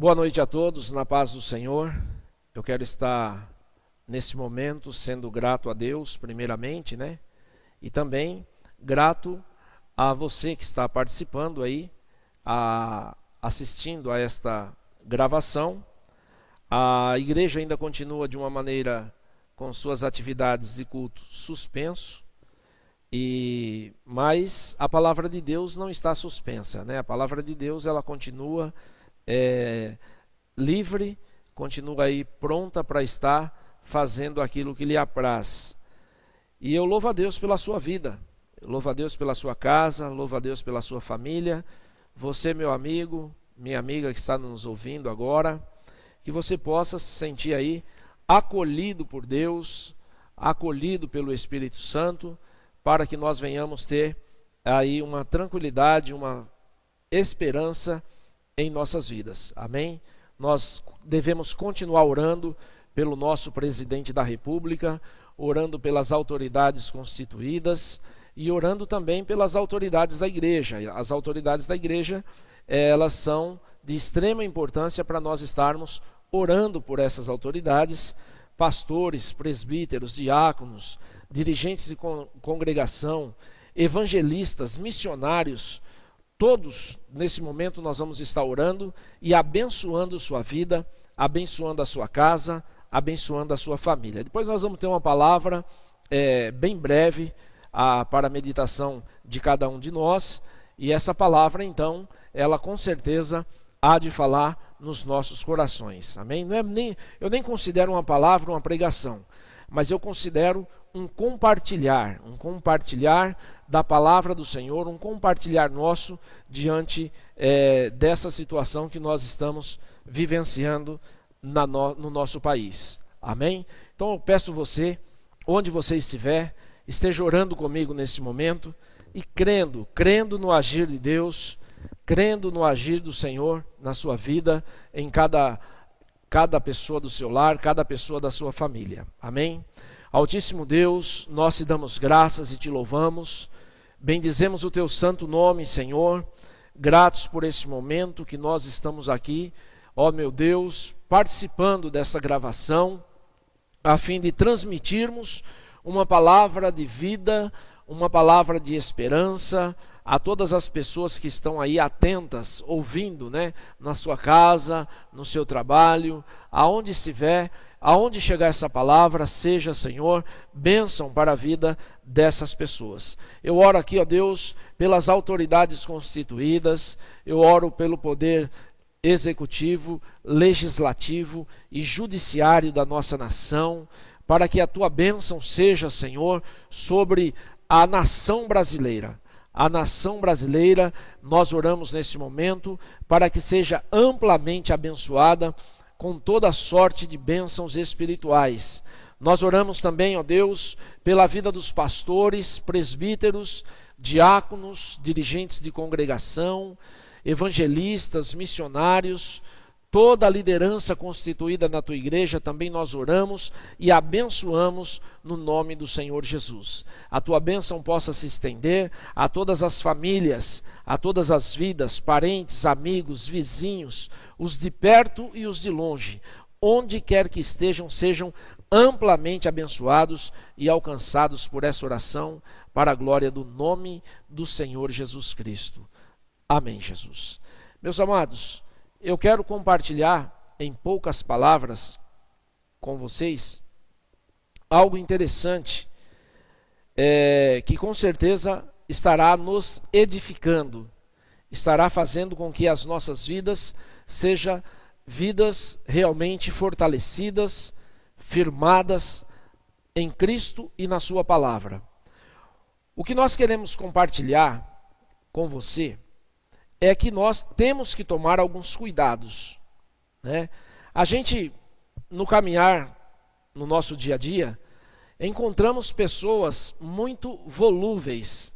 Boa noite a todos, na paz do Senhor. Eu quero estar nesse momento sendo grato a Deus, primeiramente, né? E também grato a você que está participando aí, assistindo a esta gravação. A igreja ainda continua de uma maneira com suas atividades de culto suspenso, mas a palavra de Deus não está suspensa, né? A palavra de Deus ela continua livre, continua aí pronta para estar fazendo aquilo que lhe apraz. E eu louvo a Deus pela sua vida, eu louvo a Deus pela sua casa, louvo a Deus pela sua família. Você, meu amigo, minha amiga que está nos ouvindo agora, que você possa se sentir aí acolhido por Deus, acolhido pelo Espírito Santo, para que nós venhamos ter aí uma tranquilidade, uma esperança em nossas vidas, amém? Nós devemos continuar orando pelo nosso presidente da República, orando pelas autoridades constituídas e orando também pelas autoridades da igreja. As autoridades da igreja, elas são de extrema importância para nós estarmos orando por essas autoridades, pastores, presbíteros, diáconos, dirigentes de congregação, evangelistas, missionários. Todos, nesse momento, nós vamos estar orando e abençoando sua vida, abençoando a sua casa, abençoando a sua família. Depois nós vamos ter uma palavra bem breve para a meditação de cada um de nós. E essa palavra, então, ela com certeza há de falar nos nossos corações. Amém? Eu nem considero uma palavra uma pregação, mas eu considero um compartilhar da palavra do Senhor, um compartilhar nosso diante dessa situação que nós estamos vivenciando no nosso país. Amém? Então eu peço você, onde você estiver, esteja orando comigo nesse momento e crendo no agir de Deus, crendo no agir do Senhor na sua vida, em cada pessoa do seu lar, cada pessoa da sua família. Amém? Altíssimo Deus, nós te damos graças e te louvamos, bendizemos o teu santo nome, Senhor, gratos por esse momento que nós estamos aqui, ó meu Deus, participando dessa gravação, a fim de transmitirmos uma palavra de vida, uma palavra de esperança a todas as pessoas que estão aí atentas, ouvindo, né, na sua casa, no seu trabalho, aonde estiver. Aonde chegar essa palavra, seja, Senhor, bênção para a vida dessas pessoas. Eu oro aqui, ó Deus, pelas autoridades constituídas, eu oro pelo poder executivo, legislativo e judiciário da nossa nação, para que a tua bênção seja, Senhor, sobre a nação brasileira. A nação brasileira, nós oramos nesse momento, para que seja amplamente abençoada com toda sorte de bênçãos espirituais. Nós oramos também, ó Deus, pela vida dos pastores, presbíteros, diáconos, dirigentes de congregação, evangelistas, missionários, toda a liderança constituída na tua igreja, também nós oramos e abençoamos no nome do Senhor Jesus. A tua bênção possa se estender a todas as famílias, a todas as vidas, parentes, amigos, vizinhos, os de perto e os de longe, onde quer que estejam, sejam amplamente abençoados e alcançados por essa oração, para a glória do nome do Senhor Jesus Cristo. Amém, Jesus. Meus amados, eu quero compartilhar em poucas palavras com vocês algo interessante, que com certeza estará nos edificando, estará fazendo com que as nossas vidas sejam vidas realmente fortalecidas, firmadas em Cristo e na sua palavra. O que nós queremos compartilhar com você é que nós temos que tomar alguns cuidados, né? A gente, no caminhar, no nosso dia a dia, encontramos pessoas muito volúveis,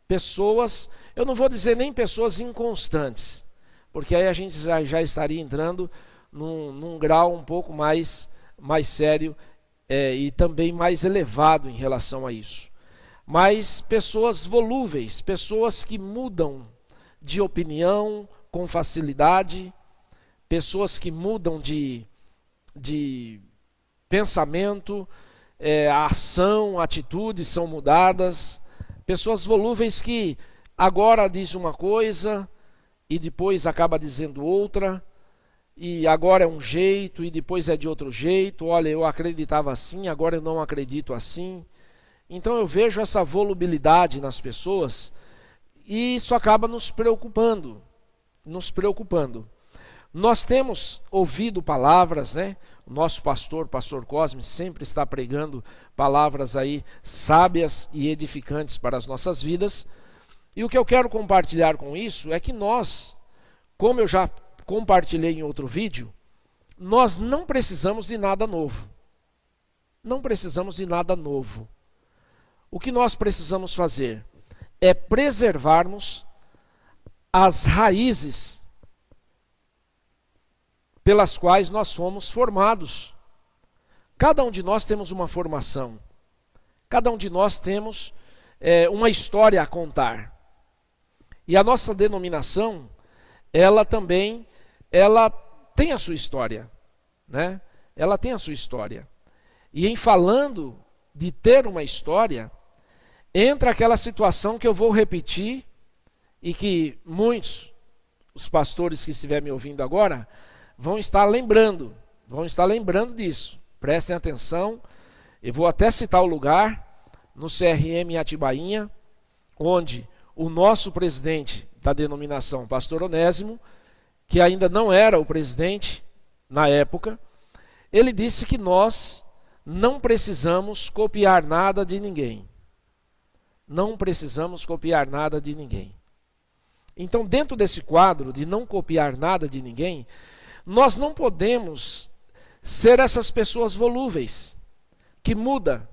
pessoas, eu não vou dizer nem pessoas inconstantes, porque aí a gente já estaria entrando num grau um pouco mais sério e também mais elevado em relação a isso. Mas pessoas volúveis, pessoas que mudam de opinião com facilidade, pessoas que mudam de pensamento, a ação, atitudes são mudadas, pessoas volúveis que agora diz uma coisa e depois acaba dizendo outra, e agora é um jeito e depois é de outro jeito. Olha, eu acreditava assim, agora eu não acredito assim. Então eu vejo essa volubilidade nas pessoas e isso acaba nos preocupando. Nós temos ouvido palavras, né? O nosso pastor Cosme, sempre está pregando palavras aí sábias e edificantes para as nossas vidas. E o que eu quero compartilhar com isso é que nós, como eu já compartilhei em outro vídeo, nós não precisamos de nada novo. Não precisamos de nada novo. O que nós precisamos fazer é preservarmos as raízes pelas quais nós fomos formados. Cada um de nós temos uma formação. Cada um de nós temos uma história a contar. E a nossa denominação, ela também, ela tem a sua história, né? Ela tem a sua história. E em falando de ter uma história, entra aquela situação que eu vou repetir e que muitos, os pastores que estiverem me ouvindo agora, vão estar lembrando disso. Prestem atenção, eu vou até citar o lugar, no CRM Atibainha, onde o nosso presidente da denominação, pastor Onésimo, que ainda não era o presidente na época, ele disse que nós não precisamos copiar nada de ninguém. Não precisamos copiar nada de ninguém. Então, dentro desse quadro de não copiar nada de ninguém, nós não podemos ser essas pessoas volúveis, que muda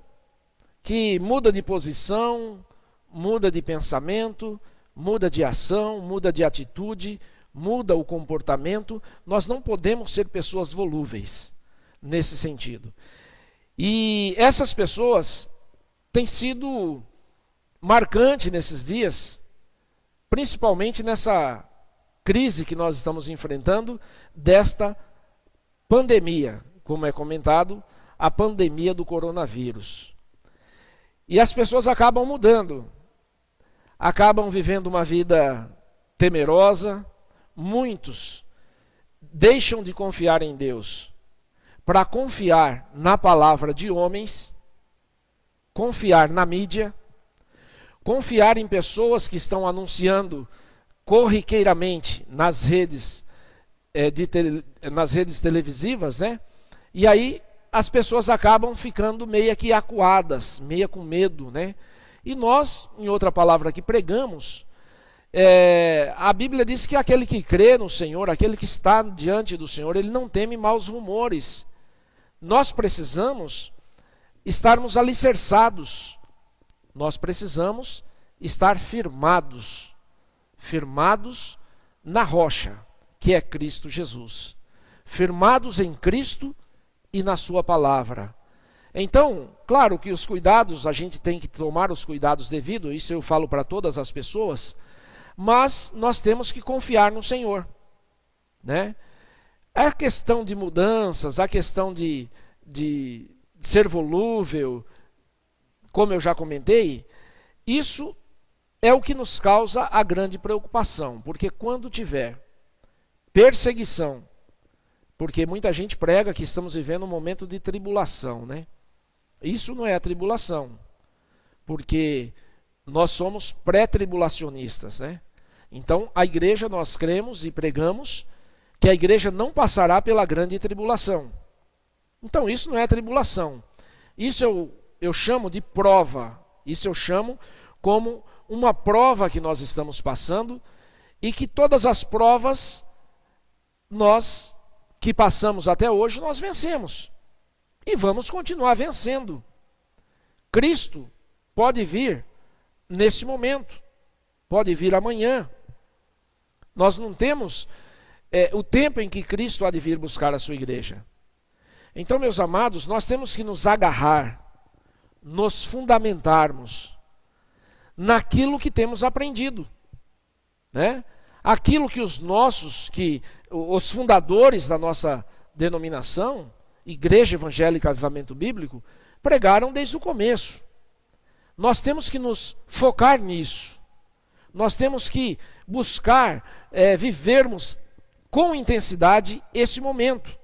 de posição, muda de pensamento, muda de ação, muda de atitude, muda o comportamento. Nós não podemos ser pessoas volúveis nesse sentido. E essas pessoas têm sido marcantes nesses dias, principalmente nessa crise que nós estamos enfrentando desta pandemia, como é comentado, a pandemia do coronavírus. E as pessoas acabam mudando, acabam vivendo uma vida temerosa. Muitos deixam de confiar em Deus para confiar na palavra de homens, confiar na mídia, confiar em pessoas que estão anunciando corriqueiramente nas redes televisivas, né? E aí as pessoas acabam ficando meio que acuadas, meio com medo, né? E nós, em outra palavra que pregamos, a Bíblia diz que aquele que crê no Senhor, aquele que está diante do Senhor, ele não teme maus rumores. Nós precisamos estarmos alicerçados, nós precisamos estar firmados na rocha, que é Cristo Jesus. Firmados em Cristo e na sua palavra. Então, claro que os cuidados, a gente tem que tomar os cuidados devidos, isso eu falo para todas as pessoas, mas nós temos que confiar no Senhor, né? A questão de mudanças, a questão de ser volúvel, como eu já comentei, isso é o que nos causa a grande preocupação, porque quando tiver perseguição, porque muita gente prega que estamos vivendo um momento de tribulação, né? Isso não é a tribulação, porque nós somos pré-tribulacionistas, né? Então, a igreja, nós cremos e pregamos que a igreja não passará pela grande tribulação. Então, isso não é tribulação. Isso eu chamo de prova. Isso eu chamo como uma prova que nós estamos passando e que todas as provas nós que passamos até hoje, nós vencemos. E vamos continuar vencendo. Cristo pode vir nesse momento, pode vir amanhã. Nós não temos o tempo em que Cristo há de vir buscar a sua igreja. Então, meus amados, nós temos que nos agarrar, nos fundamentarmos naquilo que temos aprendido, né? Aquilo que os nossos, que os fundadores da nossa denominação, Igreja Evangélica Avivamento Bíblico, pregaram desde o começo. Nós temos que nos focar nisso. Nós temos que buscar vivermos com intensidade esse momento,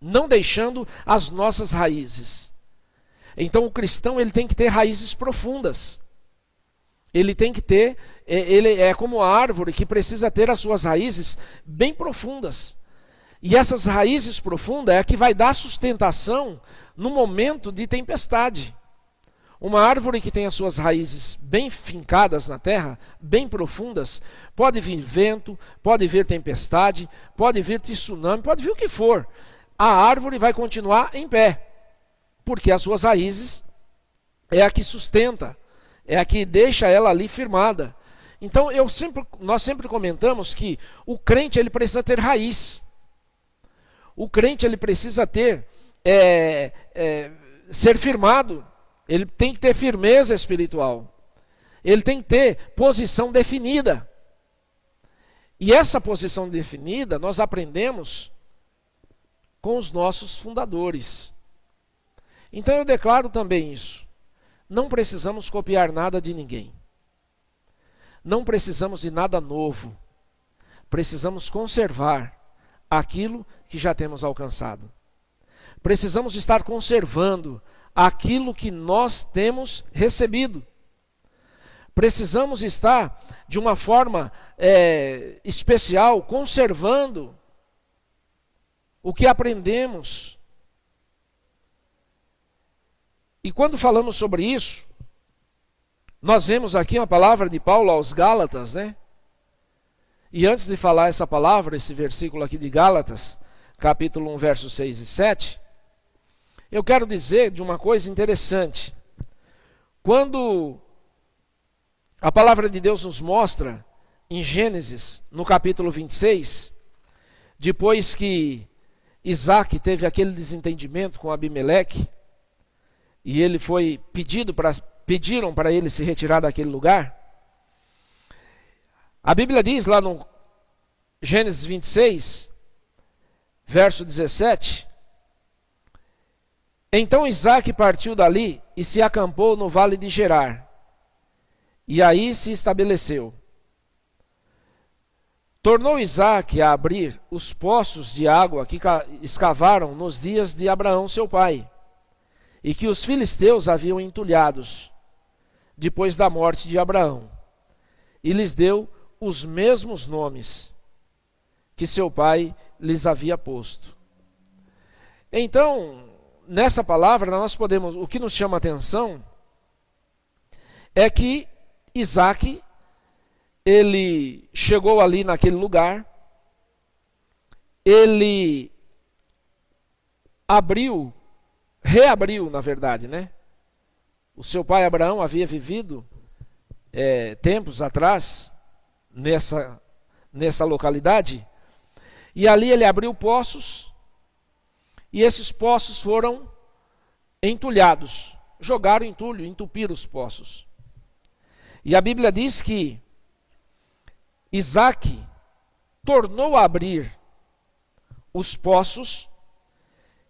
não deixando as nossas raízes. Então o cristão ele tem que ter raízes profundas. Ele tem que ter, ele é como a árvore que precisa ter as suas raízes bem profundas. E essas raízes profundas é a que vai dar sustentação no momento de tempestade. Uma árvore que tem as suas raízes bem fincadas na terra, bem profundas, pode vir vento, pode vir tempestade, pode vir tsunami, pode vir o que for. A árvore vai continuar em pé, porque as suas raízes é a que sustenta, é a que deixa ela ali firmada. Então nós sempre comentamos que o crente ele precisa ter raiz. O crente ele precisa ter, ser firmado. Ele tem que ter firmeza espiritual. Ele tem que ter posição definida. E essa posição definida nós aprendemos com os nossos fundadores. Então eu declaro também isso. Não precisamos copiar nada de ninguém. Não precisamos de nada novo. Precisamos conservar aquilo que já temos alcançado. Precisamos estar conservando aquilo que nós temos recebido. Precisamos estar, de uma forma especial, conservando o que aprendemos. E quando falamos sobre isso, nós vemos aqui uma palavra de Paulo aos Gálatas, né? E antes de falar essa palavra, esse versículo aqui de Gálatas, capítulo 1, versos 6 e 7, eu quero dizer de uma coisa interessante. Quando a palavra de Deus nos mostra, em Gênesis, no capítulo 26, depois que Isaac teve aquele desentendimento com Abimeleque, e ele foi pediram para ele se retirar daquele lugar, a Bíblia diz lá no Gênesis 26, verso 17, então Isaac partiu dali e se acampou no vale de Gerar, e aí se estabeleceu. Tornou Isaac a abrir os poços de água que escavaram nos dias de Abraão seu pai, e que os filisteus haviam entulhados, depois da morte de Abraão, e lhes deu os mesmos nomes que seu pai lhes havia posto. Então, nessa palavra, o que nos chama a atenção é que Isaac, ele chegou ali naquele lugar, ele reabriu, na verdade, né? O seu pai Abraão havia vivido tempos atrás nessa localidade, e ali ele abriu poços, e esses poços foram entulhados, jogaram entulho, entupiram os poços. E a Bíblia diz que Isaac tornou a abrir os poços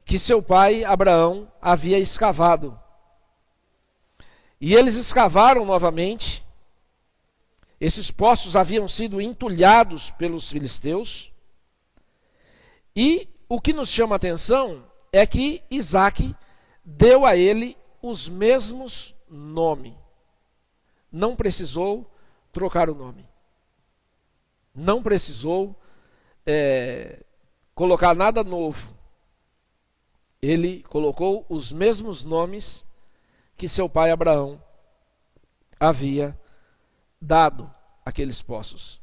que seu pai Abraão havia escavado. E eles escavaram novamente. Esses poços haviam sido entulhados pelos filisteus. E o que nos chama a atenção é que Isaac deu a ele os mesmos nomes. Não precisou trocar o nome. Não precisou colocar nada novo. Ele colocou os mesmos nomes que seu pai Abraão havia dado àqueles poços.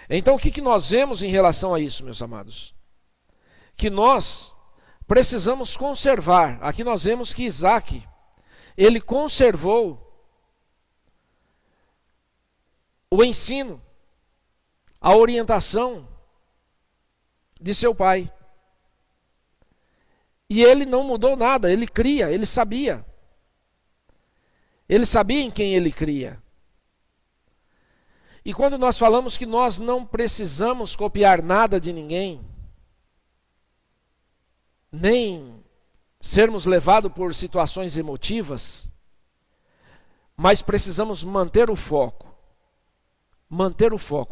Então o que nós vemos em relação a isso, meus amados? Que nós precisamos conservar. Aqui nós vemos que Isaac, ele conservou o ensino, a orientação de seu pai. E ele não mudou nada, ele cria, ele sabia. Ele sabia em quem ele cria. E quando nós falamos que nós não precisamos copiar nada de ninguém, nem sermos levados por situações emotivas, mas precisamos manter o foco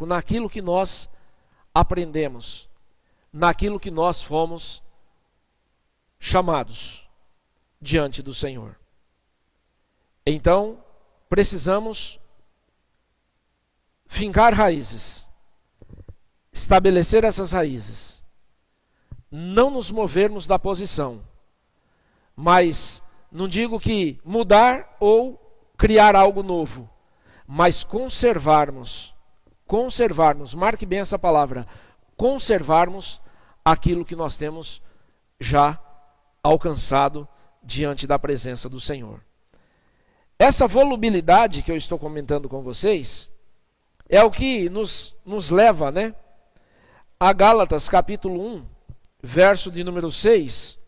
naquilo que nós aprendemos, naquilo que nós fomos chamados diante do Senhor. Então, precisamos fincar raízes, estabelecer essas raízes, não nos movermos da posição, mas não digo que mudar ou criar algo novo, mas conservarmos, marque bem essa palavra, conservarmos aquilo que nós temos já alcançado diante da presença do Senhor. Essa volubilidade que eu estou comentando com vocês é o que nos leva, né, a Gálatas capítulo 1, verso de número 6,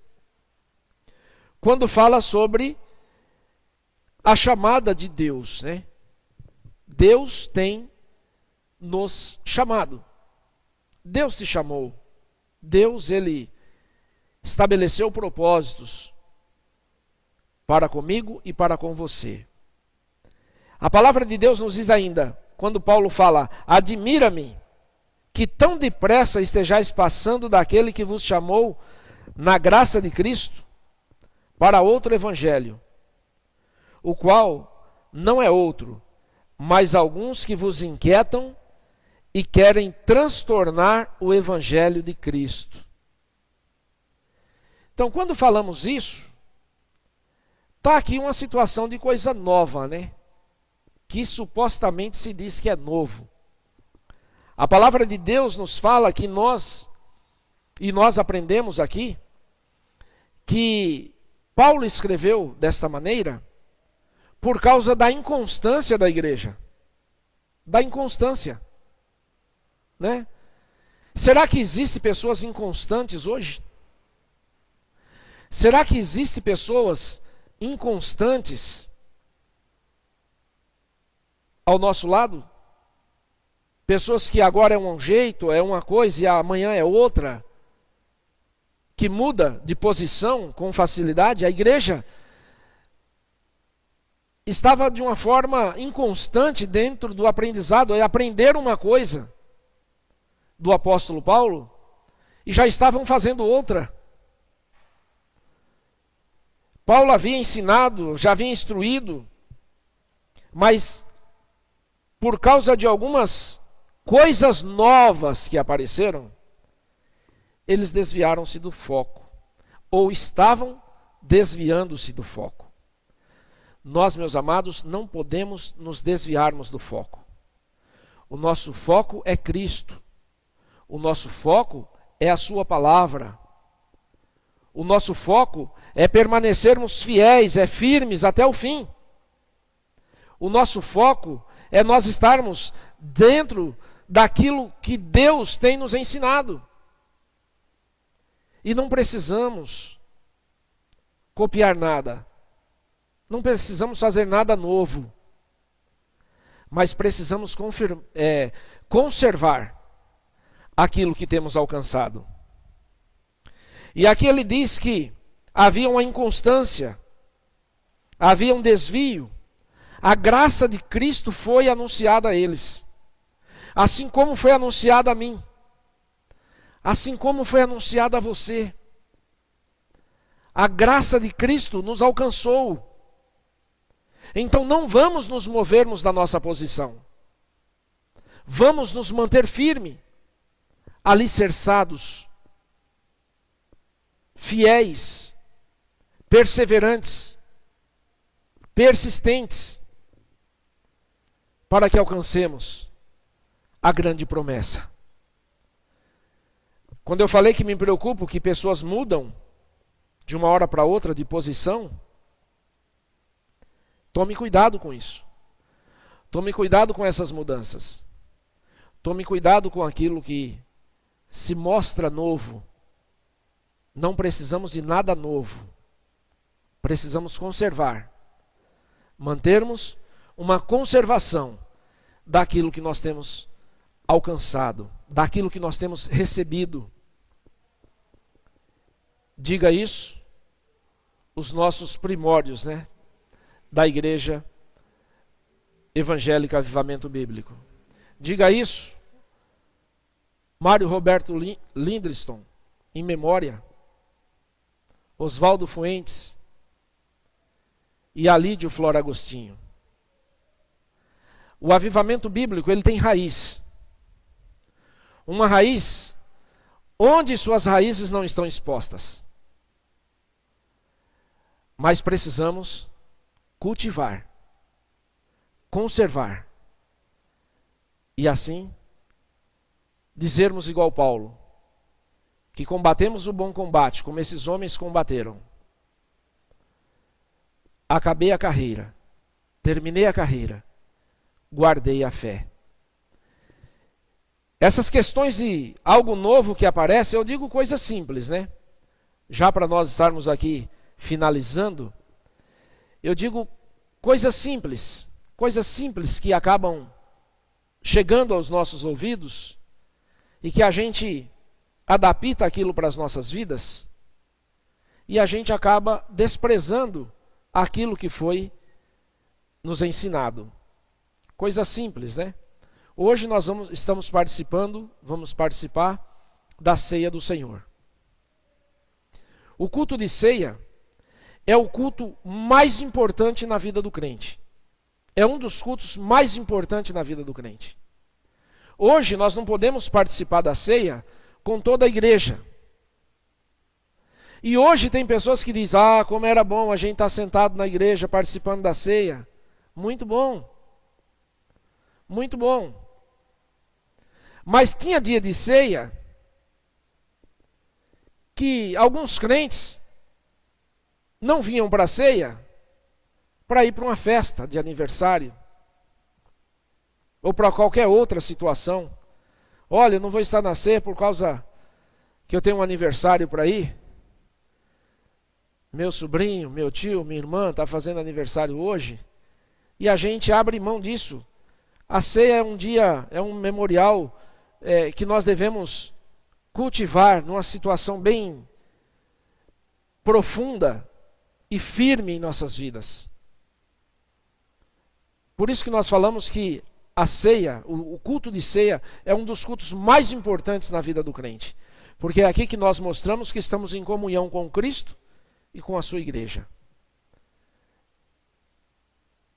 quando fala sobre a chamada de Deus, né? Deus tem nos chamado. Deus te chamou. Deus, ele estabeleceu propósitos para comigo e para com você. A palavra de Deus nos diz ainda, quando Paulo fala: admira-me que tão depressa estejais passando daquele que vos chamou na graça de Cristo para outro evangelho, o qual não é outro, mas alguns que vos inquietam e querem transtornar o evangelho de Cristo. Então, quando falamos isso, está aqui uma situação de coisa nova, né? Que supostamente se diz que é novo. A palavra de Deus nos fala que nós aprendemos aqui, que Paulo escreveu desta maneira por causa da inconstância da igreja. Da inconstância, né? Será que existem pessoas inconstantes hoje? Será que existem pessoas inconstantes ao nosso lado? Pessoas que agora é um jeito, é uma coisa e amanhã é outra, que muda de posição com facilidade. A igreja estava de uma forma inconstante dentro do aprendizado, aprenderam uma coisa do apóstolo Paulo e já estavam fazendo outra. Paulo havia ensinado, já havia instruído, mas por causa de algumas coisas novas que apareceram, eles desviaram-se do foco, ou estavam desviando-se do foco. Nós, meus amados, não podemos nos desviarmos do foco. O nosso foco é Cristo. O nosso foco é a sua palavra. O nosso foco é permanecermos fiéis, é firmes até o fim. O nosso foco é nós estarmos dentro daquilo que Deus tem nos ensinado. E não precisamos copiar nada. Não precisamos fazer nada novo. Mas precisamos conservar aquilo que temos alcançado. E aqui ele diz que havia uma inconstância, havia um desvio. A graça de Cristo foi anunciada a eles, assim como foi anunciada a mim, assim como foi anunciada a você. A graça de Cristo nos alcançou. Então não vamos nos movermos da nossa posição. Vamos nos manter firmes, alicerçados, fiéis, perseverantes, persistentes, para que alcancemos a grande promessa. Quando eu falei que me preocupo que pessoas mudam de uma hora para outra de posição, tome cuidado com isso. Tome cuidado com essas mudanças. Tome cuidado com aquilo que se mostra novo. Não precisamos de nada novo. Precisamos conservar. Mantermos uma conservação daquilo que nós temos alcançado, daquilo que nós temos recebido. Diga isso, os nossos primórdios, né, da Igreja Evangélica Avivamento Bíblico. Diga isso, Mário Roberto Lindriston, em memória, Oswaldo Fuentes e Alídio Flora Agostinho. O avivamento bíblico, ele tem raiz. Uma raiz onde suas raízes não estão expostas. Mas precisamos cultivar, conservar. E assim, dizermos igual Paulo, que combatemos o bom combate, como esses homens combateram. Acabei a carreira, terminei a carreira, guardei a fé. Essas questões de algo novo que aparece, eu digo coisas simples, né? Já para nós estarmos aqui finalizando, eu digo coisas simples que acabam chegando aos nossos ouvidos e que a gente adapta aquilo para as nossas vidas e a gente acaba desprezando aquilo que foi nos ensinado. Coisa simples, né? Hoje nós vamos participar da ceia do Senhor. O culto de ceia é o culto mais importante na vida do crente. É um dos cultos mais importantes na vida do crente. Hoje nós não podemos participar da ceia com toda a igreja. E hoje tem pessoas que dizem, como era bom a gente estar sentado na igreja participando da ceia. Muito bom. Muito bom. Mas tinha dia de ceia que alguns crentes não vinham para a ceia para ir para uma festa de aniversário ou para qualquer outra situação. Olha, eu não vou estar na ceia por causa que eu tenho um aniversário para ir. Meu sobrinho, meu tio, minha irmã está fazendo aniversário hoje e a gente abre mão disso. A ceia é um dia, é um memorial que nós devemos cultivar numa situação bem profunda e firme em nossas vidas. Por isso que nós falamos que a ceia, o culto de ceia, é um dos cultos mais importantes na vida do crente. Porque é aqui que nós mostramos que estamos em comunhão com Cristo e com a sua igreja.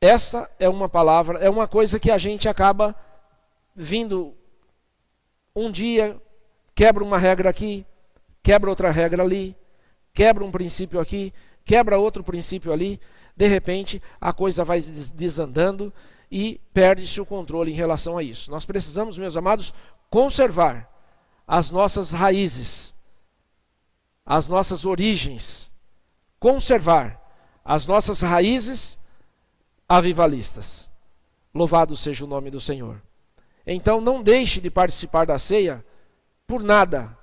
Essa é uma palavra, é uma coisa que a gente acaba vindo um dia, quebra uma regra aqui, quebra outra regra ali, quebra um princípio aqui, quebra outro princípio ali, de repente a coisa vai desandando e perde-se o controle em relação a isso. Nós precisamos, meus amados, conservar as nossas raízes, as nossas origens, conservar as nossas raízes avivalistas. Louvado seja o nome do Senhor. Então não deixe de participar da ceia por nada,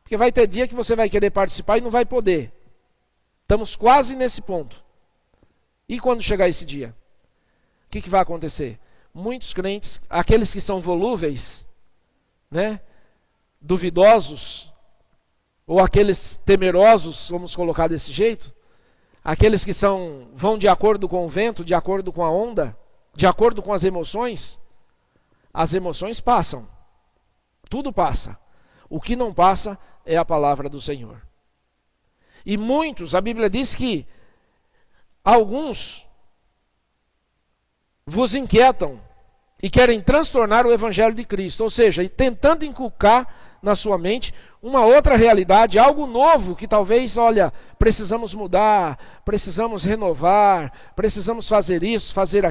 porque vai ter dia que você vai querer participar e não vai poder. Estamos quase nesse ponto. E quando chegar esse dia? O que vai acontecer? Muitos crentes, aqueles que são volúveis, né, duvidosos, ou aqueles temerosos, vamos colocar desse jeito, aqueles que vão de acordo com o vento, de acordo com a onda, de acordo com as emoções passam. Tudo passa. O que não passa é a palavra do Senhor. E muitos, a Bíblia diz que alguns vos inquietam e querem transtornar o Evangelho de Cristo, ou seja, tentando inculcar na sua mente uma outra realidade, algo novo que talvez, precisamos mudar, precisamos renovar, precisamos fazer isso, fazer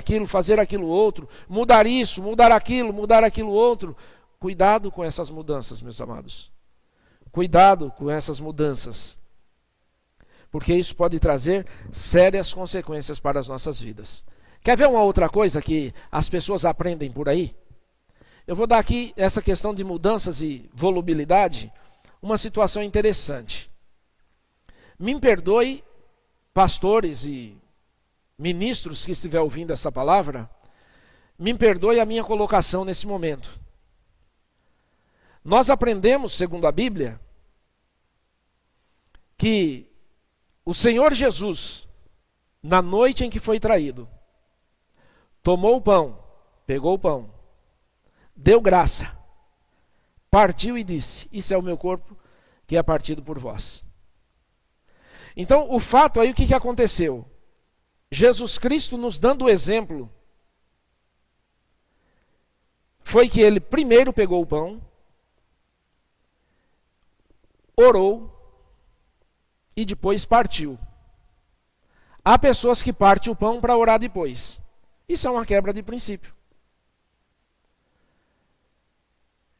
aquilo outro, mudar isso, mudar aquilo outro. Cuidado com essas mudanças, meus amados. Cuidado com essas mudanças. Porque isso pode trazer sérias consequências para as nossas vidas. Quer ver uma outra coisa que as pessoas aprendem por aí? Eu vou dar aqui essa questão de mudanças e volubilidade, uma situação interessante. Me perdoe, pastores e ministros que estiver ouvindo essa palavra, me perdoe a minha colocação nesse momento. Nós aprendemos, segundo a Bíblia, que o Senhor Jesus, na noite em que foi traído, tomou o pão, pegou o pão, deu graça, partiu e disse: isso é o meu corpo que é partido por vós. Então, o fato aí, o que aconteceu? Jesus Cristo nos dando o exemplo, foi que ele primeiro pegou o pão, orou e depois partiu. Há pessoas que partem o pão para orar depois. Isso é uma quebra de princípio.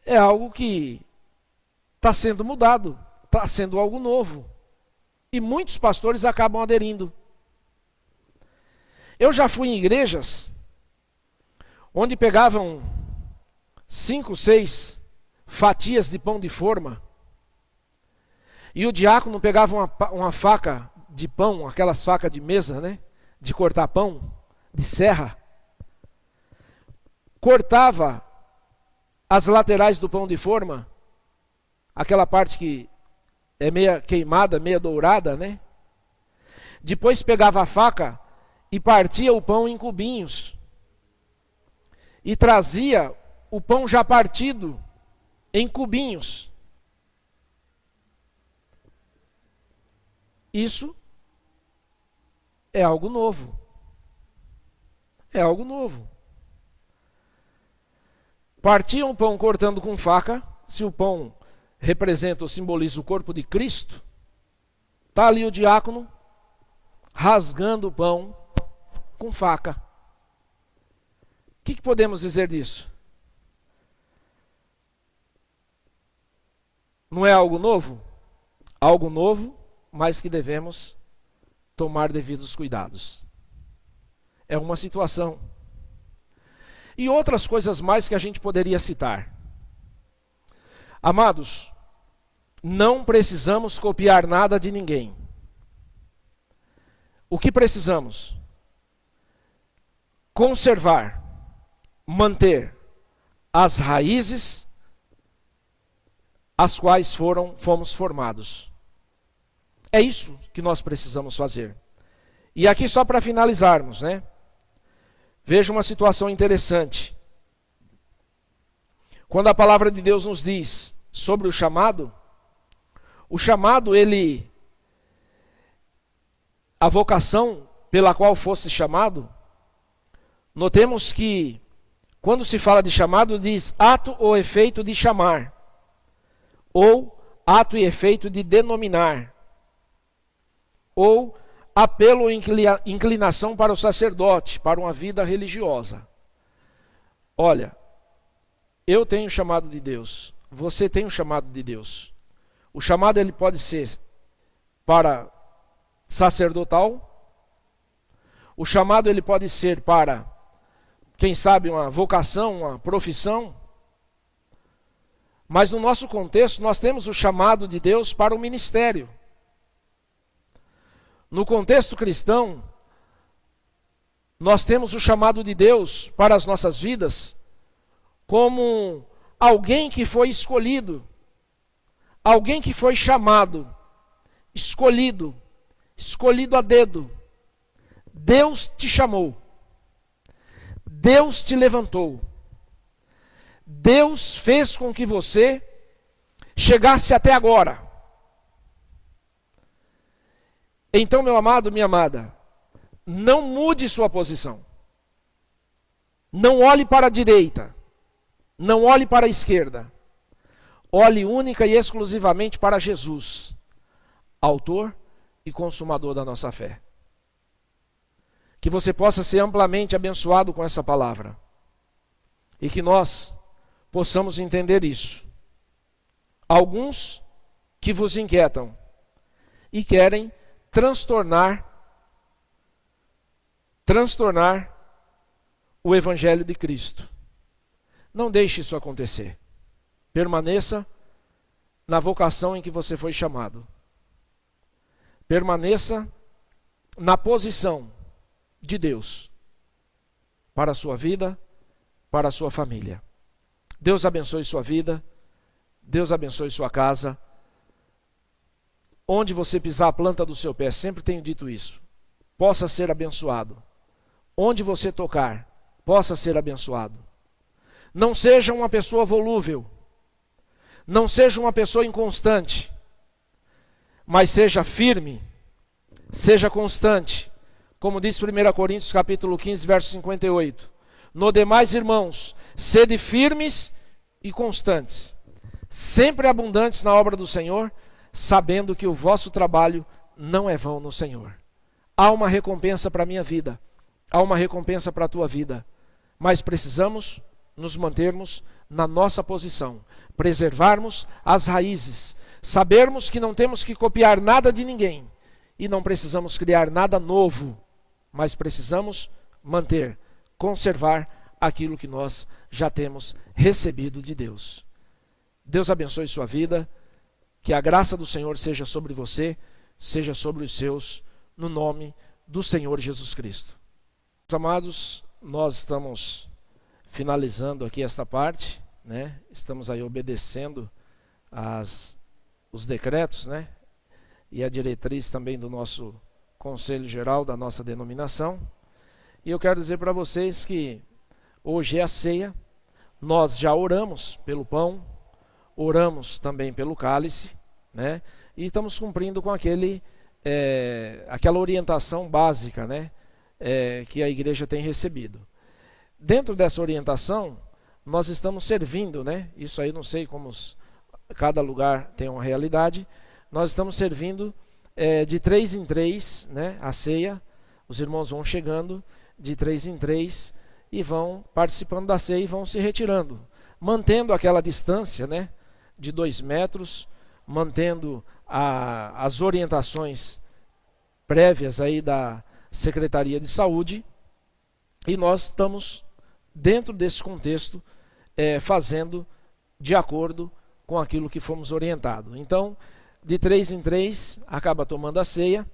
É algo que está sendo mudado, está sendo algo novo. E muitos pastores acabam aderindo. Eu já fui em igrejas onde pegavam 5, 6 fatias de pão de forma e o diácono pegava uma faca de pão, aquelas facas de mesa, né, de cortar pão, de serra, cortava as laterais do pão de forma, aquela parte que é meia queimada, meia dourada, né? Depois pegava a faca e partia o pão em cubinhos e trazia o pão já partido em cubinhos. Isso é algo novo. É algo novo. Partiam o pão cortando com faca. Se o pão representa ou simboliza o corpo de Cristo, está ali o diácono rasgando o pão com faca. O que podemos dizer disso? Não é algo novo? Algo novo, mas que devemos tomar devidos cuidados. É uma situação. E outras coisas mais que a gente poderia citar. Amados, não precisamos copiar nada de ninguém. O que precisamos? Conservar, manter as raízes as quais fomos formados. É isso que nós precisamos fazer. E aqui só para finalizarmos, né? Veja uma situação interessante. Quando a palavra de Deus nos diz sobre o chamado, a vocação pela qual fosse chamado, notemos que quando se fala de chamado, diz ato ou efeito de chamar, ou ato e efeito de denominar, ou apelo ou inclinação para o sacerdote, para uma vida religiosa. Olha, eu tenho o chamado de Deus, você tem o chamado de Deus. O chamado ele pode ser para sacerdotal, o chamado ele pode ser para, quem sabe, uma vocação, uma profissão, mas no nosso contexto nós temos o chamado de Deus para o ministério. No contexto cristão, nós temos o chamado de Deus para as nossas vidas como alguém que foi escolhido, alguém que foi chamado, escolhido a dedo. Deus te chamou, Deus te levantou, Deus fez com que você chegasse até agora. Então, meu amado, minha amada, não mude sua posição. Não olhe para a direita, não olhe para a esquerda. Olhe única e exclusivamente para Jesus, autor e consumador da nossa fé. Que você possa ser amplamente abençoado com essa palavra. E que nós possamos entender isso. Alguns que vos inquietam e querem transtornar o Evangelho de Cristo. Não deixe isso acontecer. Permaneça na vocação em que você foi chamado. Permaneça na posição de Deus para a sua vida para a sua família. Deus abençoe sua vida, Deus abençoe sua casa. Onde você pisar a planta do seu pé, sempre tenho dito isso, possa ser abençoado. Onde você tocar, possa ser abençoado. Não seja uma pessoa volúvel, não seja uma pessoa inconstante, mas seja firme, seja constante. Como diz 1 Coríntios capítulo 15, verso 58. No demais, irmãos, sede firmes e constantes, sempre abundantes na obra do Senhor, sabendo que o vosso trabalho não é vão no Senhor. Há uma recompensa para a minha vida, há uma recompensa para a tua vida, mas precisamos nos mantermos na nossa posição, preservarmos as raízes, sabermos que não temos que copiar nada de ninguém e não precisamos criar nada novo, mas precisamos manter, conservar aquilo que nós já temos recebido de Deus. Deus abençoe sua vida, que a graça do Senhor seja sobre você, seja sobre os seus, no nome do Senhor Jesus Cristo. Meus amados, nós estamos finalizando aqui esta parte, né? Estamos aí obedecendo os decretos, né? E a diretriz também do nosso Conselho Geral, da nossa denominação. E eu quero dizer para vocês que hoje é a ceia, nós já oramos pelo pão, oramos também pelo cálice, né? E estamos cumprindo com aquela orientação básica, né? Que a igreja tem recebido. Dentro dessa orientação, nós estamos servindo, né? Isso aí não sei como cada lugar tem uma realidade. Nós estamos servindo de 3 em 3, né? A ceia. Os irmãos vão chegando de 3 em 3 e vão participando da ceia e vão se retirando, mantendo aquela distância, né? De 2 metros, mantendo as orientações prévias aí da Secretaria de Saúde, e nós estamos dentro desse contexto fazendo de acordo com aquilo que fomos orientados. Então, de 3 em 3, acaba tomando a ceia.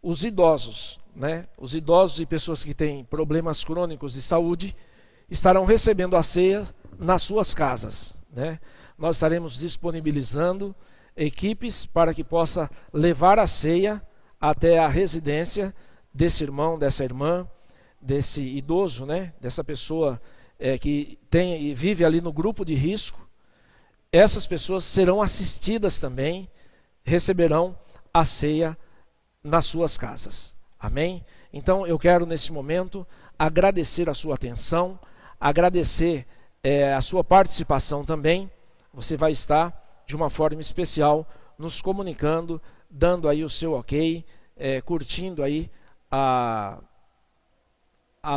Os idosos, né? Os idosos e pessoas que têm problemas crônicos de saúde estarão recebendo a ceia nas suas casas, né? Nós estaremos disponibilizando equipes para que possa levar a ceia até a residência desse irmão, dessa irmã, desse idoso, né? Dessa pessoa que tem e vive ali no grupo de risco. Essas pessoas serão assistidas também, receberão a ceia nas suas casas. Amém? Então eu quero nesse momento agradecer a sua atenção, agradecer a sua participação também. Você vai estar de uma forma especial nos comunicando, dando aí o seu ok, curtindo aí a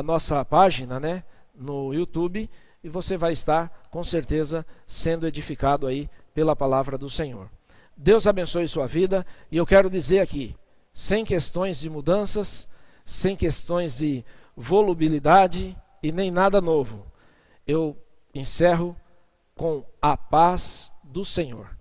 nossa página, né, no YouTube, e você vai estar com certeza sendo edificado aí pela palavra do Senhor. Deus abençoe sua vida, e eu quero dizer aqui, sem questões de mudanças, sem questões de volubilidade e nem nada novo, eu encerro com a paz do Senhor.